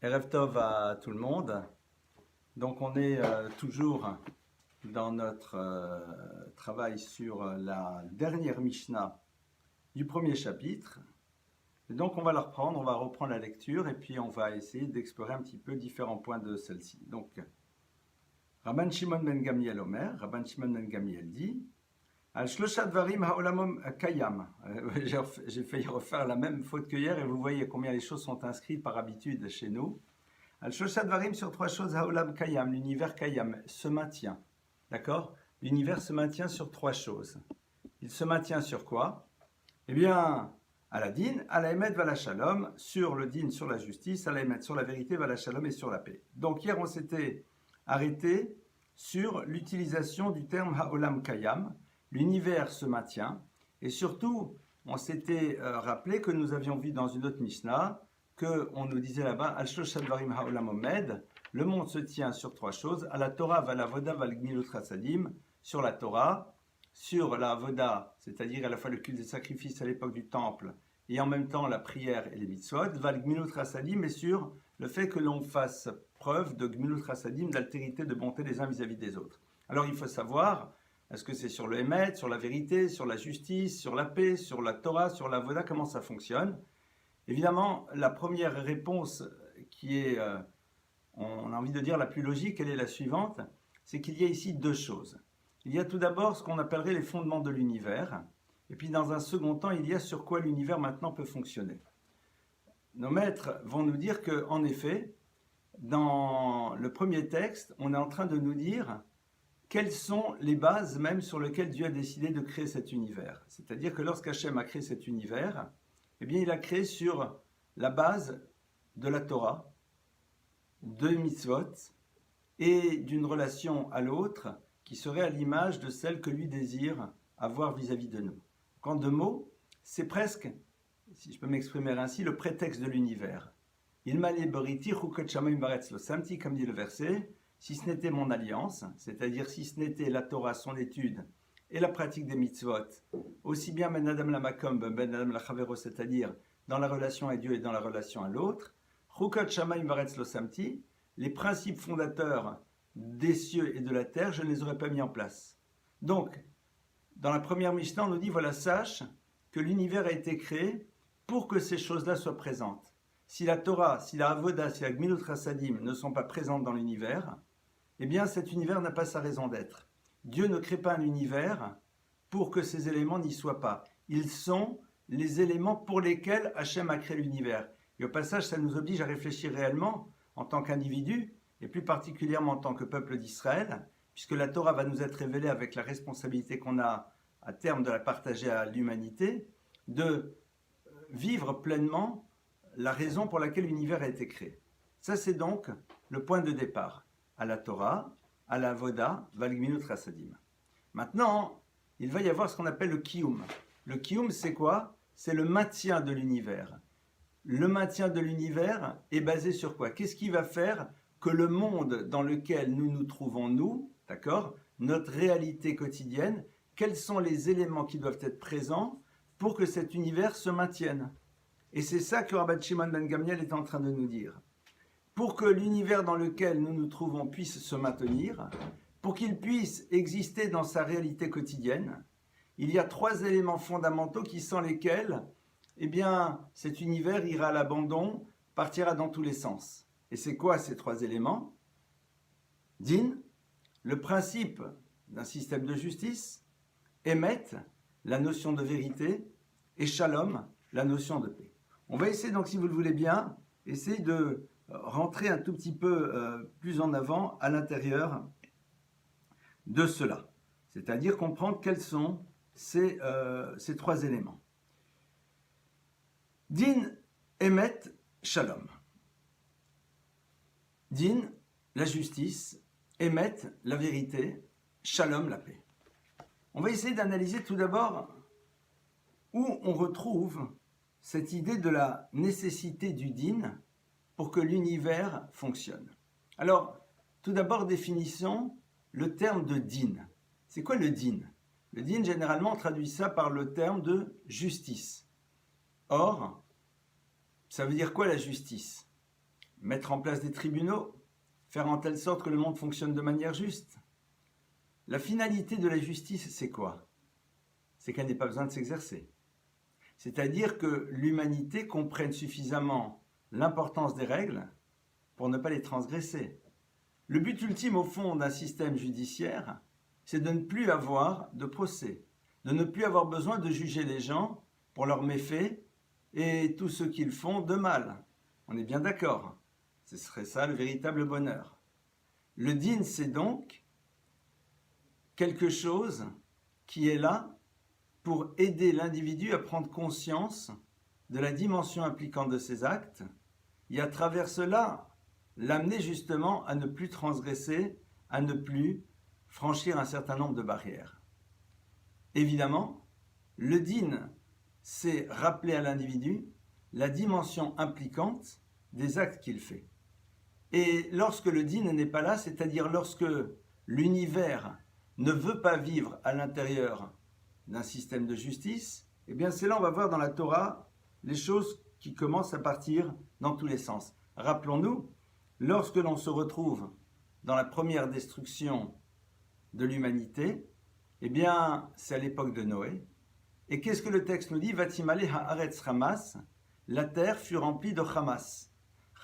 Erev Tov à tout le monde. Donc on est toujours dans notre travail sur la dernière Mishnah du premier chapitre. Et donc on va la reprendre, on va reprendre la lecture et puis on va essayer d'explorer un petit peu différents points de celle-ci. Donc Rabban Shimon ben Gamliel Omer, Rabban Shimon ben Gamliel dit Al shlosha dvarim ha'olamom kayam. J'ai failli refaire la même faute que hier et vous voyez combien les choses sont inscrites par habitude chez nous. Al-Shosha Dvarim sur trois choses, Haolam Kayam, l'univers Kayam se maintient. D'accord? L'univers se maintient sur trois choses. Il se maintient sur quoi? Eh bien, à la din, à la emet, va la shalom, sur le din, sur la justice, à la emet, sur la vérité, va la shalom et sur la paix. Donc hier, on s'était arrêté sur l'utilisation du terme Haolam Kayam, l'univers se maintient, et surtout, on s'était rappelé que nous avions vu dans une autre Mishnah, qu'on nous disait là-bas, Al-Shosha Dvarim Ha'olam Omed, le monde se tient sur trois choses, à la Torah, va la Voda, va l'Gmilut Chasadim, sur la Torah, sur la Voda, c'est-à-dire à la fois le culte des sacrifices à l'époque du temple, et en même temps la prière et les mitzvot, va l'Gmilut Chasadim, et sur le fait que l'on fasse preuve de Gmilut Chasadim, d'altérité, de bonté des uns vis-à-vis des autres. Alors il faut savoir, est-ce que c'est sur le Emet, sur la vérité, sur la justice, sur la paix, sur la Torah, sur la Voda, comment ça fonctionne? Évidemment, la première réponse qui est, on a envie de dire la plus logique, elle est la suivante, c'est qu'il y a ici deux choses. Il y a tout d'abord ce qu'on appellerait les fondements de l'univers, et puis dans un second temps, il y a sur quoi l'univers maintenant peut fonctionner. Nos maîtres vont nous dire qu'en effet, dans le premier texte, on est en train de nous dire quelles sont les bases même sur lesquelles Dieu a décidé de créer cet univers. C'est-à-dire que lorsqu'Hachem a créé cet univers, eh bien, il a créé sur la base de la Torah, de mitzvot, et d'une relation à l'autre qui serait à l'image de celle que lui désire avoir vis-à-vis de nous. En deux mots, c'est presque, si je peux m'exprimer ainsi, le prétexte de l'univers. Il m'a liberiti chukot shamayim varetz lo samti, comme dit le verset, si ce n'était mon alliance, c'est-à-dire si ce n'était la Torah, son étude, et la pratique des mitzvot, aussi bien ben adam la makom, ben adam la chavero, c'est-à-dire dans la relation à Dieu et dans la relation à l'autre, chukot shamayim varetz lo samti, les principes fondateurs des cieux et de la terre, je ne les aurais pas mis en place. Donc, dans la première Mishnah, on nous dit, voilà, sache que l'univers a été créé pour que ces choses-là soient présentes. Si la Torah, si la Avoda, si la Gmilut Chasadim ne sont pas présentes dans l'univers, eh bien cet univers n'a pas sa raison d'être. Dieu ne crée pas un univers pour que ces éléments n'y soient pas. Ils sont les éléments pour lesquels Hachem a créé l'univers. Et au passage, ça nous oblige à réfléchir réellement en tant qu'individu, et plus particulièrement en tant que peuple d'Israël, puisque la Torah va nous être révélée avec la responsabilité qu'on a à terme de la partager à l'humanité, de vivre pleinement la raison pour laquelle l'univers a été créé. Ça, c'est donc le point de départ. À la Torah, à la Voda, Valgminut Chasadim. Maintenant, il va y avoir ce qu'on appelle le Kiyum. Le Kiyum, c'est quoi? C'est le maintien de l'univers. Le maintien de l'univers est basé sur quoi? Qu'est-ce qui va faire que le monde dans lequel nous nous trouvons, nous, d'accord, notre réalité quotidienne, quels sont les éléments qui doivent être présents pour que cet univers se maintienne? Et c'est ça que Rabban Shimon ben Gamliel est en train de nous dire. Pour que l'univers dans lequel nous nous trouvons puisse se maintenir, pour qu'il puisse exister dans sa réalité quotidienne, il y a trois éléments fondamentaux qui sont lesquels, eh bien, cet univers ira à l'abandon, partira dans tous les sens. Et c'est quoi ces trois éléments? Din, le principe d'un système de justice, Emet, la notion de vérité, et Shalom, la notion de paix. On va essayer donc, si vous le voulez bien, essayer de rentrer un tout petit peu plus en avant à l'intérieur de cela. C'est-à-dire comprendre quels sont ces trois éléments. Din, Emet, Shalom. Din, la justice, Emet, la vérité, Shalom, la paix. On va essayer d'analyser tout d'abord où on retrouve cette idée de la nécessité du din pour que l'univers fonctionne. Alors, tout d'abord, définissons le terme de din. C'est quoi le din? Le din, généralement, on traduit ça par le terme de justice. Or, ça veut dire quoi la justice? mettre en place des tribunaux, faire en telle sorte que le monde fonctionne de manière juste. La finalité de la justice, c'est quoi? C'est qu'elle n'ait pas besoin de s'exercer. C'est-à-dire que l'humanité comprenne suffisamment l'importance des règles pour ne pas les transgresser. Le but ultime, au fond, d'un système judiciaire, c'est de ne plus avoir de procès, de ne plus avoir besoin de juger les gens pour leurs méfaits et tout ce qu'ils font de mal. On est bien d'accord. Ce serait ça le véritable bonheur. Le din, c'est donc quelque chose qui est là pour aider l'individu à prendre conscience de la dimension impliquante de ses actes et à travers cela l'amener justement à ne plus transgresser, à ne plus franchir un certain nombre de barrières. Évidemment, le din, c'est rappeler à l'individu la dimension impliquante des actes qu'il fait. Et lorsque le din n'est pas là, c'est-à-dire lorsque l'univers ne veut pas vivre à l'intérieur d'un système de justice, eh bien c'est là, on va voir dans la Torah, les choses qui commencent à partir dans tous les sens. Rappelons-nous, lorsque l'on se retrouve dans la première destruction de l'humanité, eh bien c'est à l'époque de Noé. Et qu'est-ce que le texte nous dit? Vatimale haaretz Hamas, la terre fut remplie de Hamas.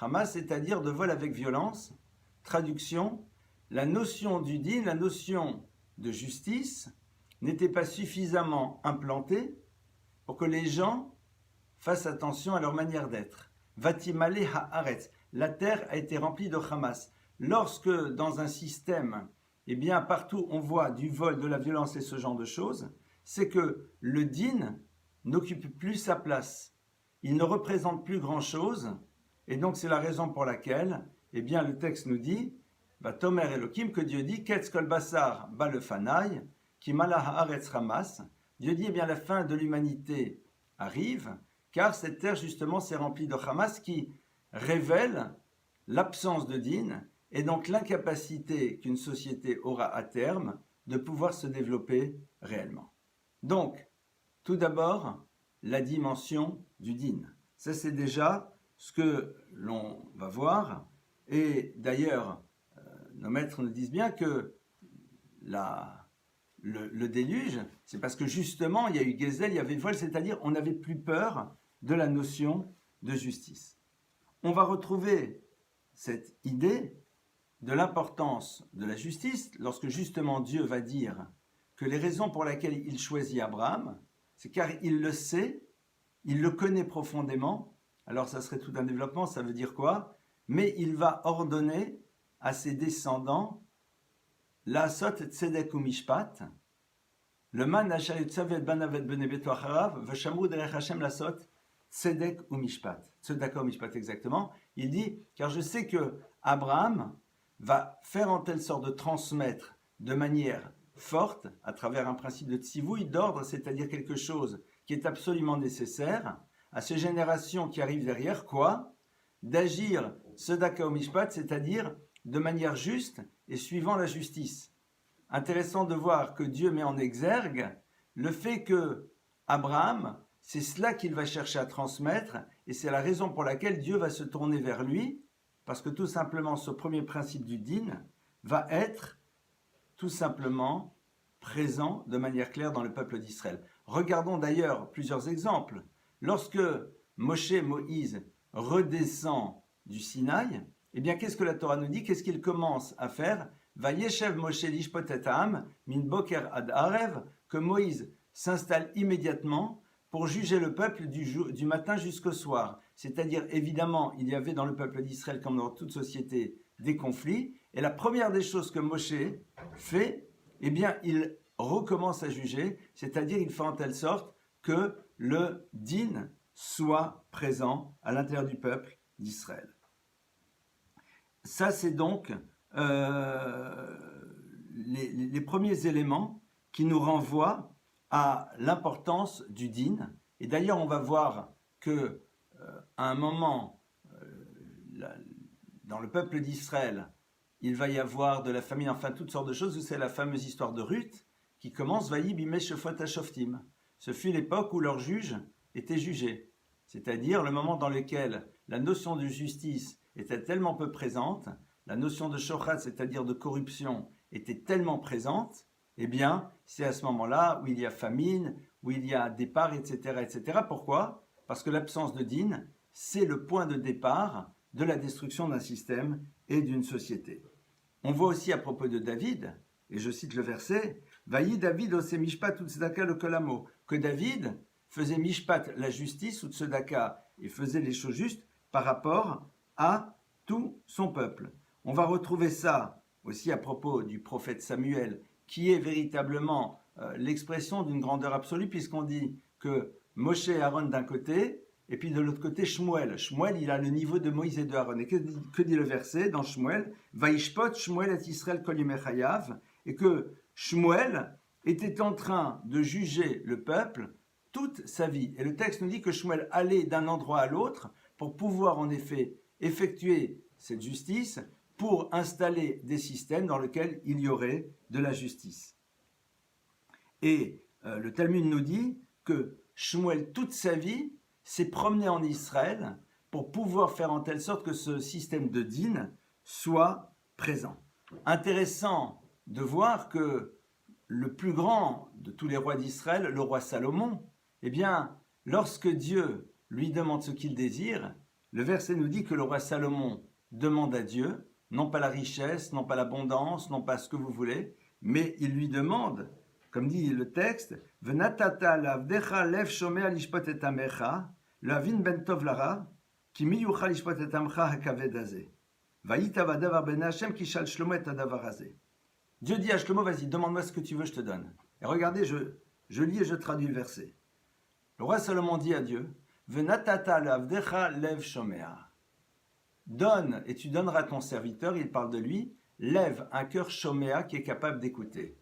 Hamas, c'est-à-dire de vol avec violence. Traduction, la notion du din, la notion de justice, n'était pas suffisamment implantée pour que les gens fassent attention à leur manière d'être. Vatimale haaretz, la terre a été remplie de Hamas. Lorsque dans un système, eh bien partout on voit du vol, de la violence et ce genre de choses, c'est que le din n'occupe plus sa place. Il ne représente plus grand-chose, et donc c'est la raison pour laquelle, eh bien le texte nous dit, Tomer Elohim, que Dieu dit, Ketz kol basar ba lefanai, ki mala haaretz Hamas. Dieu dit, eh bien la fin de l'humanité arrive, car cette terre justement s'est remplie de Hamas qui révèle l'absence de din et donc l'incapacité qu'une société aura à terme de pouvoir se développer réellement. Donc, tout d'abord, la dimension du din. Ça, c'est déjà ce que l'on va voir. Et d'ailleurs, nos maîtres nous disent bien que le déluge, c'est parce que justement, il y a eu Gezel, il y avait voile, c'est-à-dire on n'avait plus peur de la notion de justice. On va retrouver cette idée de l'importance de la justice lorsque justement Dieu va dire que les raisons pour lesquelles il choisit Abraham, c'est car il le sait, il le connaît profondément. Alors ça serait tout un développement, ça veut dire quoi? Mais il va ordonner à ses descendants la sot tzedek u mishpat, le man asher yutzavet banavet bnei beto acharav, v'shamru derech Hashem la sot tzedek u mishpat. Tzedek u mishpat exactement. Il dit, car je sais que Abraham va faire en telle sorte de transmettre de manière forte, à travers un principe de tzivouï, d'ordre, c'est-à-dire quelque chose qui est absolument nécessaire, à ces générations qui arrivent derrière, quoi? D'agir tzedaka u mishpat, c'est-à-dire de manière juste et suivant la justice. Intéressant de voir que Dieu met en exergue le fait que Abraham, c'est cela qu'il va chercher à transmettre, et c'est la raison pour laquelle Dieu va se tourner vers lui, parce que tout simplement ce premier principe du din va être tout simplement présent de manière claire dans le peuple d'Israël. Regardons d'ailleurs plusieurs exemples. Lorsque Moïse redescend du Sinaï, eh bien qu'est-ce que la Torah nous dit? Qu'est-ce qu'il commence à faire? Vayeshev Moshe lishpot et ha'am min boker ad arev, que Moïse s'installe immédiatement pour juger le peuple du matin jusqu'au soir. C'est-à-dire, évidemment, il y avait dans le peuple d'Israël, comme dans toute société, des conflits. Et la première des choses que Moshe fait, eh bien, il recommence à juger, c'est-à-dire, il fait en telle sorte que le din soit présent à l'intérieur du peuple d'Israël. Ça, c'est donc les premiers éléments qui nous renvoient à l'importance du din. Et d'ailleurs, on va voir que à un moment, dans le peuple d'Israël, il va y avoir de la famine, enfin toutes sortes de choses. C'est la fameuse histoire de Ruth qui commence Vayi bimei shofot hashoftim. Ce fut l'époque où leurs juges étaient jugés, c'est-à-dire le moment dans lequel la notion de justice était tellement peu présente, la notion de shochat, c'est-à-dire de corruption, était tellement présente, eh bien, c'est à ce moment-là où il y a famine, où il y a départ, etc., etc. Pourquoi? Parce que l'absence de din, c'est le point de départ de la destruction d'un système et d'une société. On voit aussi à propos de David, et je cite le verset, Vayi David ose mishpat ou tzedaka le kolamo, que David faisait mishpat, la justice, ou tzedaka, et faisait les choses justes par rapport à tout son peuple. On va retrouver ça aussi à propos du prophète Samuel, qui est véritablement l'expression d'une grandeur absolue, puisqu'on dit que Moshe et Aaron d'un côté, et puis de l'autre côté Shmuel. Shmuel, il a le niveau de Moïse et de Aaron. Et que dit le verset dans Shmuel? Vaishpot Shmuel et Israël kol yemei chayav, et que Shmuel était en train de juger le peuple toute sa vie. Et le texte nous dit que Shmuel allait d'un endroit à l'autre pour pouvoir en effet effectuer cette justice, pour installer des systèmes dans lesquels il y aurait de la justice. Et le Talmud nous dit que Shmuel, toute sa vie, s'est promené en Israël pour pouvoir faire en telle sorte que ce système de din soit présent. Intéressant de voir que le plus grand de tous les rois d'Israël, le roi Salomon, eh bien, lorsque Dieu lui demande ce qu'il désire, le verset nous dit que le roi Salomon demande à Dieu, non pas la richesse, non pas l'abondance, non pas ce que vous voulez, mais il lui demande, comme dit le texte, Venatata lavdecha lev shomea lishpot et amecha, lavin ben tov lara, ki miyucha lishpot et amcha hakaved hazeh. Vayita vadavar ben Hashem ki shal shlomo et adavar hazeh. Dieu dit à Shlomo, vas-y, demande-moi ce que tu veux, je te donne. Et regardez, je lis et je traduis le verset. Le roi Salomon dit à Dieu, Venatata lavdecha lev shomea. Donne et tu donneras à ton serviteur, il parle de lui, lève un cœur shoméa qui est capable d'écouter.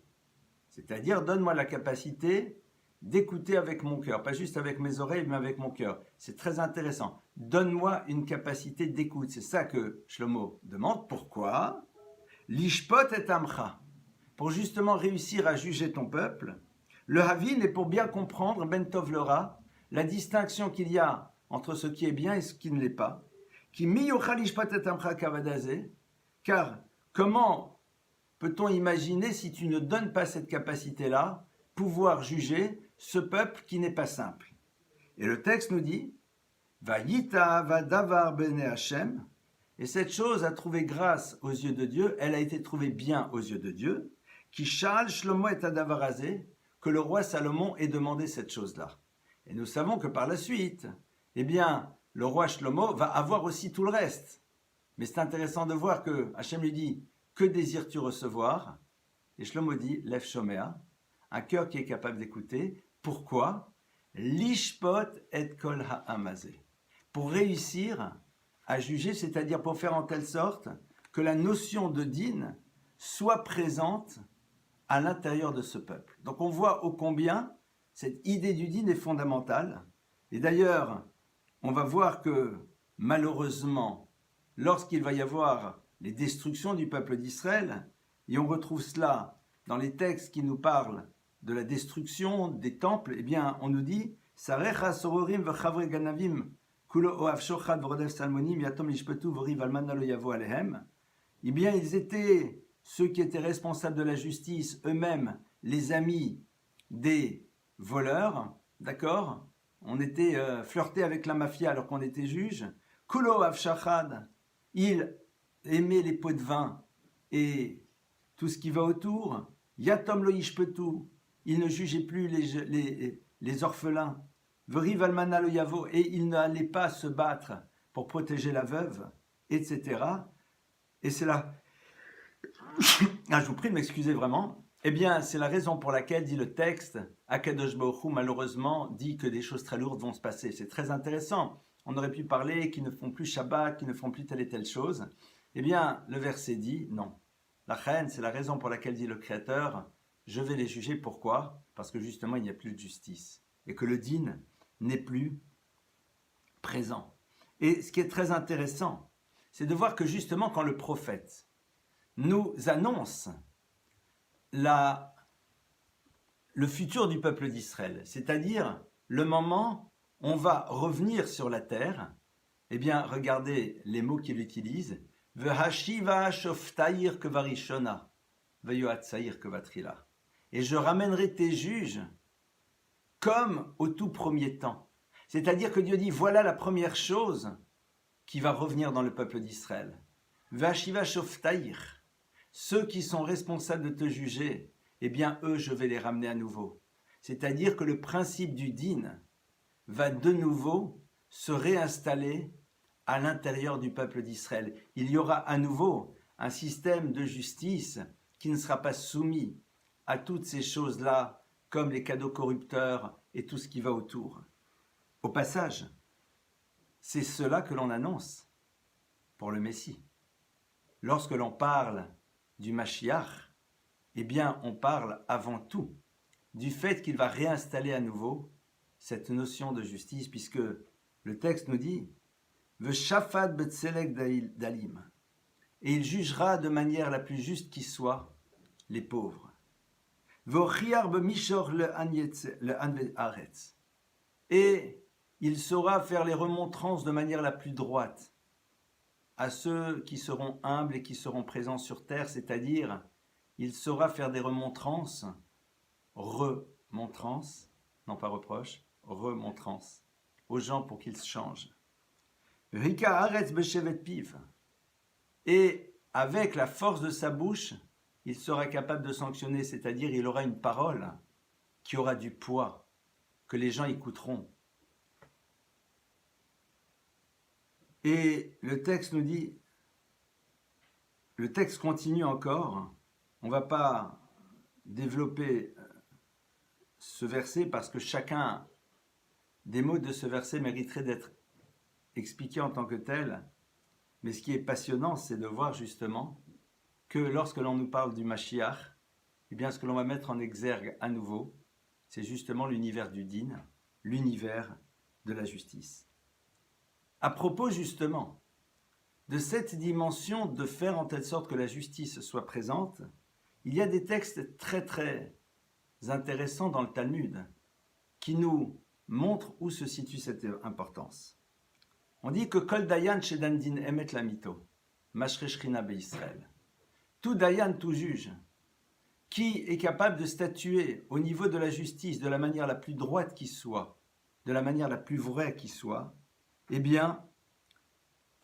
C'est-à-dire, donne-moi la capacité d'écouter avec mon cœur, pas juste avec mes oreilles, mais avec mon cœur. C'est très intéressant. Donne-moi une capacité d'écoute. C'est ça que Shlomo demande. Pourquoi? Lishpot et amcha. Pour justement réussir à juger ton peuple. Le havin est pour bien comprendre, ben tov lera, la distinction qu'il y a entre ce qui est bien et ce qui ne l'est pas. Car comment peut-on imaginer, si tu ne donnes pas cette capacité-là, pouvoir juger ce peuple qui n'est pas simple? Et le texte nous dit, Vayita vadavar bene Hashem, et cette chose a trouvé grâce aux yeux de Dieu, elle a été trouvée bien aux yeux de Dieu, qui shal shlomo et adavar hazeh, que le roi Salomon ait demandé cette chose-là. Et nous savons que par la suite, eh bien, le roi Shlomo va avoir aussi tout le reste. Mais c'est intéressant de voir que Hachem lui dit, que désires-tu recevoir? Et Shlomo dit, Lev Shomea, un cœur qui est capable d'écouter. Pourquoi? Lishpot et kol ha'amazé. Pour réussir à juger, c'est-à-dire pour faire en telle sorte que la notion de din soit présente à l'intérieur de ce peuple. Donc on voit ô combien cette idée du din est fondamentale. Et d'ailleurs, on va voir que malheureusement, lorsqu'il va y avoir les destructions du peuple d'Israël, et on retrouve cela dans les textes qui nous parlent de la destruction des temples, eh bien, on nous dit Sarecha sororim v'chavre ganavim kulo oav shochad v'rodev salmonim yatom lishpetu v'riv almana lo yavo alehem. Eh bien, ils étaient ceux qui étaient responsables de la justice, eux-mêmes, les amis des voleurs, d'accord? On était flirté avec la mafia alors qu'on était juge. Kulo avshachad, il aimait les pots de vin et tout ce qui va autour. Yatom lo yishpetu, il ne jugeait plus les orphelins. V'riv almana lo yavo, et il n'allait pas se battre pour protéger la veuve, etc. Et c'est là, je vous prie de m'excuser vraiment. Eh bien, c'est la raison pour laquelle, dit le texte, Akadosh Baruch Hu, malheureusement, dit que des choses très lourdes vont se passer. C'est très intéressant. On aurait pu parler qu'ils ne font plus Shabbat, qu'ils ne font plus telle et telle chose. Eh bien, le verset dit, non. La reine, c'est la raison pour laquelle dit le Créateur, je vais les juger. Pourquoi? Parce que justement, il n'y a plus de justice. Et que le din n'est plus présent. Et ce qui est très intéressant, c'est de voir que justement, quand le prophète nous annonce le futur du peuple d'Israël, c'est-à-dire le moment où on va revenir sur la terre, Eh bien, regardez les mots qu'il utilise. Vehashiva shoftair kevarishona, veyoatsair kevatrila. Et je ramènerai tes juges comme au tout premier temps. C'est-à-dire que Dieu dit, voilà la première chose qui va revenir dans le peuple d'Israël. Vehashiva shoftair, ceux qui sont responsables de te juger, eh bien, eux, je vais les ramener à nouveau. C'est-à-dire que le principe du din va de nouveau se réinstaller à l'intérieur du peuple d'Israël. Il y aura à nouveau un système de justice qui ne sera pas soumis à toutes ces choses-là, comme les cadeaux corrupteurs et tout ce qui va autour. Au passage, c'est cela que l'on annonce pour le Messie. Lorsque l'on parle du Mashiach, eh bien, on parle avant tout du fait qu'il va réinstaller à nouveau cette notion de justice, puisque le texte nous dit « Veshafat betzelek dalim » et il jugera de manière la plus juste qui soit les pauvres. « Vochiar bemishor le anve'aretz » et il saura faire les remontrances de manière la plus droite à ceux qui seront humbles et qui seront présents sur terre, c'est-à-dire il saura faire des remontrances, non pas reproche, remontrances, aux gens pour qu'ils changent. Rika aretz beshevet piv, et avec la force de sa bouche, il sera capable de sanctionner, c'est-à-dire il aura une parole qui aura du poids, que les gens écouteront. Et le texte nous dit, le texte continue encore, on ne va pas développer ce verset parce que chacun des mots de ce verset mériterait d'être expliqué en tant que tel, mais ce qui est passionnant, c'est de voir justement que lorsque l'on nous parle du Mashiach, eh bien ce que l'on va mettre en exergue à nouveau, c'est justement l'univers du din, l'univers de la justice. À propos justement de cette dimension de faire en telle sorte que la justice soit présente, il y a des textes très très intéressants dans le Talmud qui nous montrent où se situe cette importance. On dit que Kol Dayan Shedan Din Emet Lamito, Mashre Shrina Be'Israël. Tout Dayan, tout juge, qui est capable de statuer au niveau de la justice de la manière la plus droite qui soit, de la manière la plus vraie qui soit, eh bien,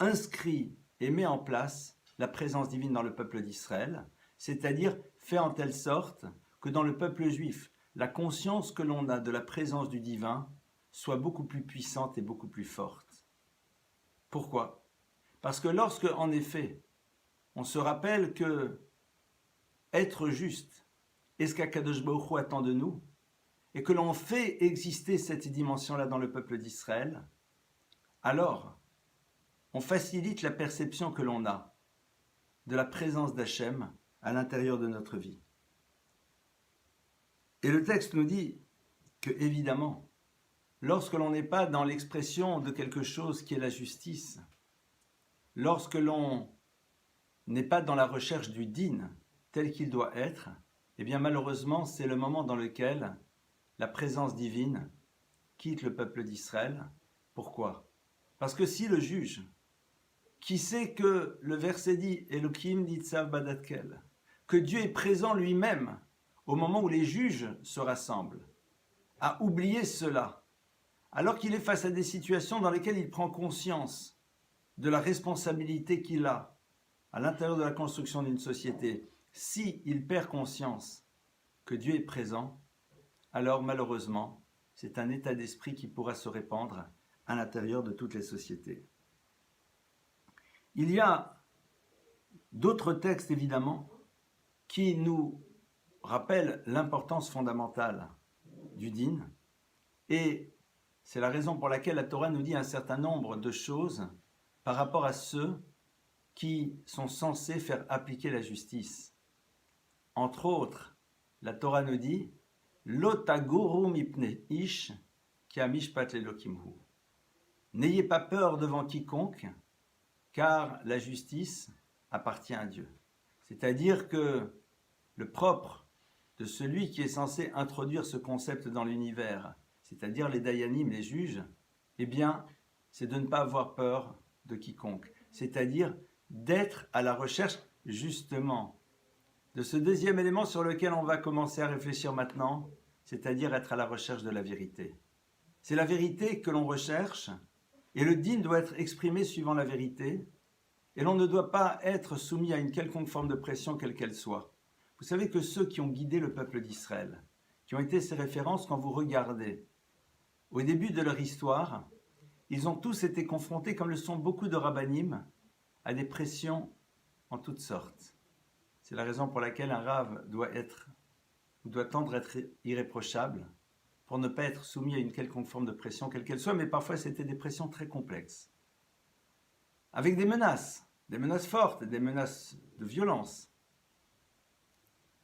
inscrit et met en place la présence divine dans le peuple d'Israël, c'est-à-dire fait en telle sorte que dans le peuple juif, la conscience que l'on a de la présence du divin soit beaucoup plus puissante et beaucoup plus forte. Pourquoi ? Parce que lorsque, en effet, on se rappelle que être juste est ce qu'Akadosh Baruch Hu attend de nous, et que l'on fait exister cette dimension-là dans le peuple d'Israël, alors on facilite la perception que l'on a de la présence d'Hachem à l'intérieur de notre vie. Et le texte nous dit que, évidemment, lorsque l'on n'est pas dans l'expression de quelque chose qui est la justice, lorsque l'on n'est pas dans la recherche du din tel qu'il doit être, eh bien malheureusement, c'est le moment dans lequel la présence divine quitte le peuple d'Israël. Pourquoi ? Parce que si le juge, qui sait que le verset dit « Elohim nitzav badatkel », que Dieu est présent lui-même au moment où les juges se rassemblent, a oublié cela, alors qu'il est face à des situations dans lesquelles il prend conscience de la responsabilité qu'il a à l'intérieur de la construction d'une société, si il perd conscience que Dieu est présent, alors malheureusement, c'est un état d'esprit qui pourra se répandre à l'intérieur de toutes les sociétés. Il y a d'autres textes, évidemment, qui nous rappellent l'importance fondamentale du din, et c'est la raison pour laquelle la Torah nous dit un certain nombre de choses par rapport à ceux qui sont censés faire appliquer la justice. Entre autres, la Torah nous dit « Lo taguru mipnei ish ki hamishpat leLokimhu » N'ayez pas peur devant quiconque, car la justice appartient à Dieu. C'est-à-dire que le propre de celui qui est censé introduire ce concept dans l'univers, c'est-à-dire les dayanim, les juges, eh bien, c'est de ne pas avoir peur de quiconque, c'est-à-dire d'être à la recherche justement de ce deuxième élément sur lequel on va commencer à réfléchir maintenant, c'est-à-dire être à la recherche de la vérité. C'est la vérité que l'on recherche, et le din doit être exprimé suivant la vérité, et l'on ne doit pas être soumis à une quelconque forme de pression, quelle qu'elle soit. Vous savez que ceux qui ont guidé le peuple d'Israël, qui ont été ses références, quand vous regardez, au début de leur histoire, ils ont tous été confrontés, comme le sont beaucoup de rabbinim, à des pressions en toutes sortes. C'est la raison pour laquelle un rave doit tendre à être irréprochable, pour ne pas être soumis à une quelconque forme de pression, quelle qu'elle soit, mais parfois c'était des pressions très complexes. Avec des menaces fortes, des menaces de violence.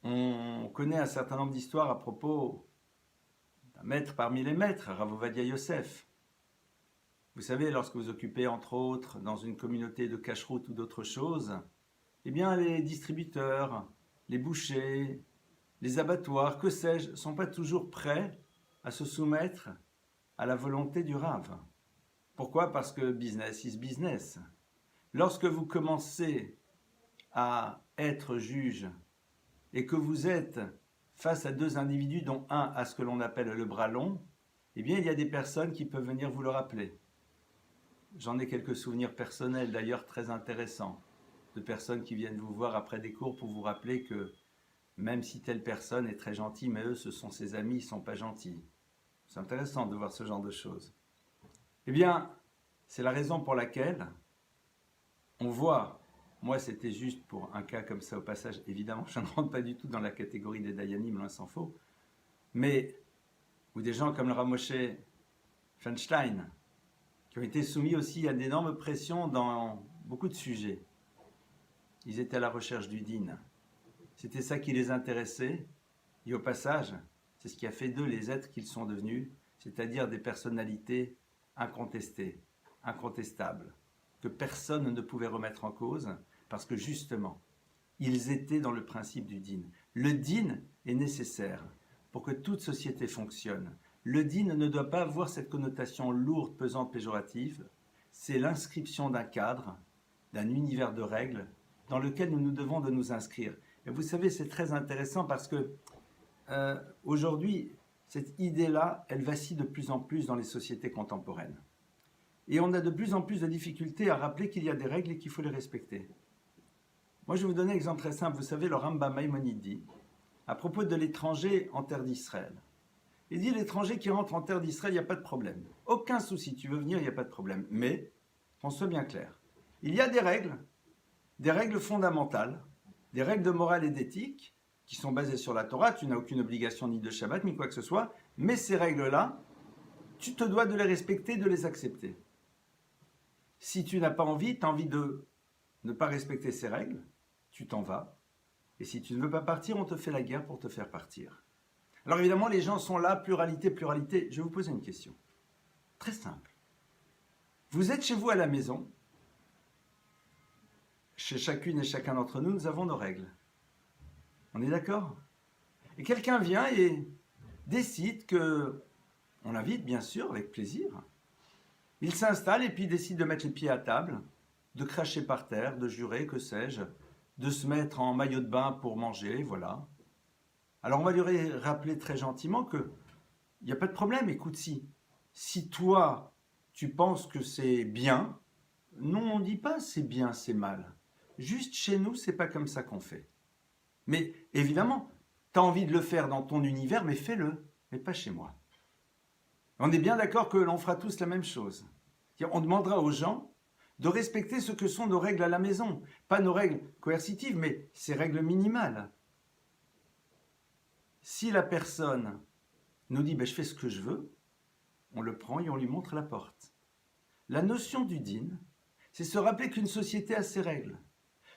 On connaît un certain nombre d'histoires à propos d'un maître parmi les maîtres, Rav Ovadia Yosef. Vous savez, lorsque vous occupez entre autres dans une communauté de cacheroute ou d'autres choses, eh bien les distributeurs, les bouchers, les abattoirs, que sais-je, ne sont pas toujours prêts à se soumettre à la volonté du Rav. Pourquoi? Parce que business is business. Lorsque vous commencez à être juge et que vous êtes face à deux individus dont un a ce que l'on appelle le bras long, eh bien il y a des personnes qui peuvent venir vous le rappeler. J'en ai quelques souvenirs personnels d'ailleurs très intéressants, de personnes qui viennent vous voir après des cours pour vous rappeler que même si telle personne est très gentille, mais eux ce sont ses amis, ils ne sont pas gentils. C'est intéressant de voir ce genre de choses. Eh bien, c'est la raison pour laquelle on voit, moi c'était juste pour un cas comme ça au passage, évidemment je ne rentre pas du tout dans la catégorie des Dayanim, loin s'en faut, mais, ou des gens comme le Rav Moshe Feinstein, qui ont été soumis aussi à d'énormes pressions dans beaucoup de sujets. Ils étaient à la recherche du din. C'était ça qui les intéressait, et au passage, c'est ce qui a fait d'eux les êtres qu'ils sont devenus, c'est-à-dire des personnalités incontestées, incontestables, que personne ne pouvait remettre en cause, parce que justement, ils étaient dans le principe du din. Le din est nécessaire pour que toute société fonctionne. Le din ne doit pas avoir cette connotation lourde, pesante, péjorative. C'est l'inscription d'un cadre, d'un univers de règles, dans lequel nous nous devons de nous inscrire. Et vous savez, c'est très intéressant parce que aujourd'hui, cette idée-là, elle vacille de plus en plus dans les sociétés contemporaines. Et on a de plus en plus de difficultés à rappeler qu'il y a des règles et qu'il faut les respecter. Moi, je vais vous donner un exemple très simple. Vous savez, le Rambam Maïmonide dit, à propos de l'étranger en terre d'Israël, il dit l'étranger qui rentre en terre d'Israël, il n'y a pas de problème. Aucun souci, tu veux venir, il n'y a pas de problème. Mais, qu'on soit bien clair, il y a des règles fondamentales, des règles de morale et d'éthique, qui sont basées sur la Torah, tu n'as aucune obligation ni de Shabbat, ni quoi que ce soit, mais ces règles-là, tu te dois de les respecter, de les accepter. Si tu n'as pas envie, tu as envie de ne pas respecter ces règles, tu t'en vas. Et si tu ne veux pas partir, on te fait la guerre pour te faire partir. Alors évidemment, les gens sont là, pluralité, pluralité. Je vais vous poser une question. Très simple. Vous êtes chez vous à la maison. Chez chacune et chacun d'entre nous, nous avons nos règles. On est d'accord? Et quelqu'un vient et décide que, on l'invite bien sûr, avec plaisir. Il s'installe et puis décide de mettre les pieds à table, de cracher par terre, de jurer, que sais-je, de se mettre en maillot de bain pour manger, voilà. Alors on va lui rappeler très gentiment que il n'y a pas de problème, écoute, si toi tu penses que c'est bien, non, on ne dit pas c'est bien, c'est mal. Juste chez nous, c'est pas comme ça qu'on fait. Mais évidemment, tu as envie de le faire dans ton univers, mais fais-le, mais pas chez moi. On est bien d'accord que l'on fera tous la même chose. On demandera aux gens de respecter ce que sont nos règles à la maison. Pas nos règles coercitives, mais ces règles minimales. Si la personne nous dit je fais ce que je veux, on le prend et on lui montre la porte. La notion du din, c'est se rappeler qu'une société a ses règles.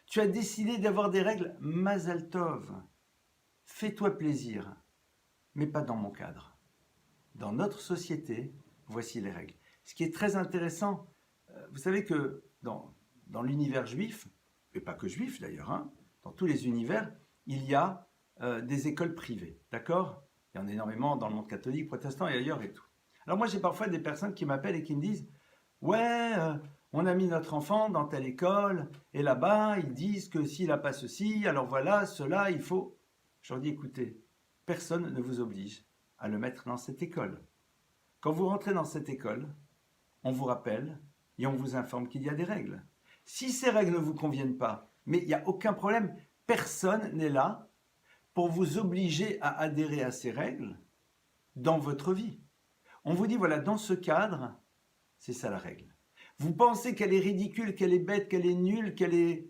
Tu as décidé d'avoir des règles, Mazal Tov. Fais-toi plaisir, mais pas dans mon cadre. Dans notre société, voici les règles. Ce qui est très intéressant, vous savez que dans l'univers juif, et pas que juif d'ailleurs, dans tous les univers, il y a des écoles privées, d'accord? Il y en a énormément dans le monde catholique, protestant et ailleurs et tout. Alors moi j'ai parfois des personnes qui m'appellent et qui me disent Ouais, on a mis notre enfant dans telle école, et là-bas, ils disent que s'il n'a pas ceci, alors voilà, cela, il faut. Je leur dis, écoutez, personne ne vous oblige à le mettre dans cette école. Quand vous rentrez dans cette école, on vous rappelle et on vous informe qu'il y a des règles. Si ces règles ne vous conviennent pas, mais il n'y a aucun problème, personne n'est là pour vous obliger à adhérer à ces règles dans votre vie. On vous dit, voilà, dans ce cadre, c'est ça la règle. Vous pensez qu'elle est ridicule, qu'elle est bête, qu'elle est nulle, qu'elle est...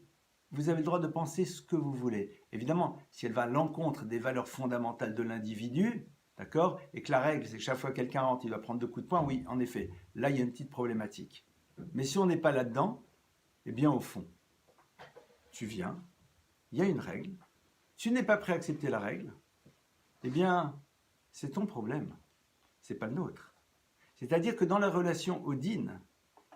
Vous avez le droit de penser ce que vous voulez. Évidemment, si elle va à l'encontre des valeurs fondamentales de l'individu, d'accord, et que la règle, c'est que chaque fois que quelqu'un rentre, il doit prendre 2 coups de poing, oui, en effet, là, il y a une petite problématique. Mais si on n'est pas là-dedans, eh bien, au fond, tu viens, il y a une règle, tu n'es pas prêt à accepter la règle, eh bien, c'est ton problème, c'est pas le nôtre. C'est-à-dire que dans la relation au din,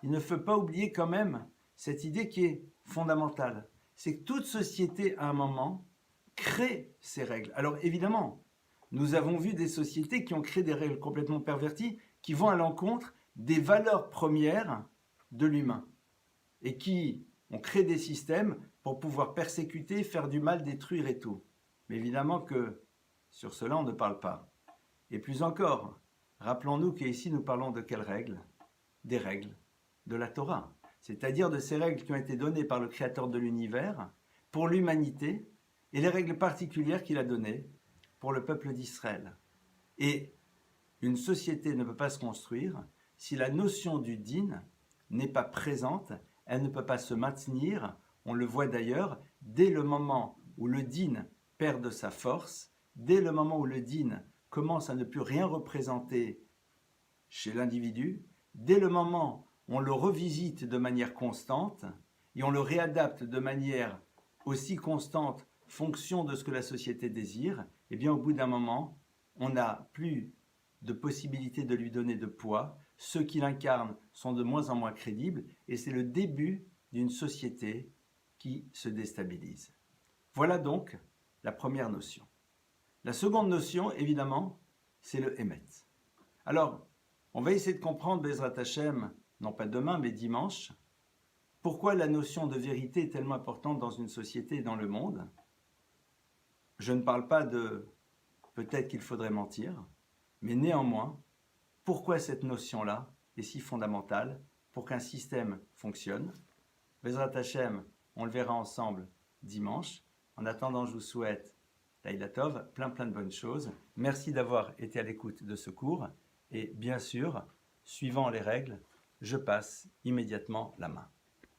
il ne faut pas oublier quand même cette idée qui est fondamentale. C'est que toute société, à un moment, crée ses règles. Alors évidemment, nous avons vu des sociétés qui ont créé des règles complètement perverties, qui vont à l'encontre des valeurs premières de l'humain, et qui ont créé des systèmes pour pouvoir persécuter, faire du mal, détruire et tout. Mais évidemment que sur cela, on ne parle pas. Et plus encore, rappelons-nous qu'ici, nous parlons de quelles règles? Des règles de la Torah, c'est-à-dire de ces règles qui ont été données par le Créateur de l'univers pour l'humanité et les règles particulières qu'il a données pour le peuple d'Israël. Et une société ne peut pas se construire si la notion du din n'est pas présente, elle ne peut pas se maintenir. On le voit d'ailleurs, dès le moment où le din perd de sa force, dès le moment où le din commence à ne plus rien représenter chez l'individu, dès le moment où on le revisite de manière constante et on le réadapte de manière aussi constante fonction de ce que la société désire, eh bien au bout d'un moment, on n'a plus de possibilité de lui donner de poids, ceux qui l'incarnent sont de moins en moins crédibles et c'est le début d'une société qui se déstabilise. Voilà donc la première notion. La seconde notion, évidemment, c'est le Emet. Alors, on va essayer de comprendre, Bezrat Hashem, non pas demain, mais dimanche, pourquoi la notion de vérité est tellement importante dans une société et dans le monde. Je ne parle pas de peut-être qu'il faudrait mentir, mais néanmoins, pourquoi cette notion-là est si fondamentale pour qu'un système fonctionne. Bezrat Hashem, on le verra ensemble dimanche. En attendant, je vous souhaite Laïla Tov, plein de bonnes choses. Merci d'avoir été à l'écoute de ce cours. Et bien sûr, suivant les règles, je passe immédiatement la main.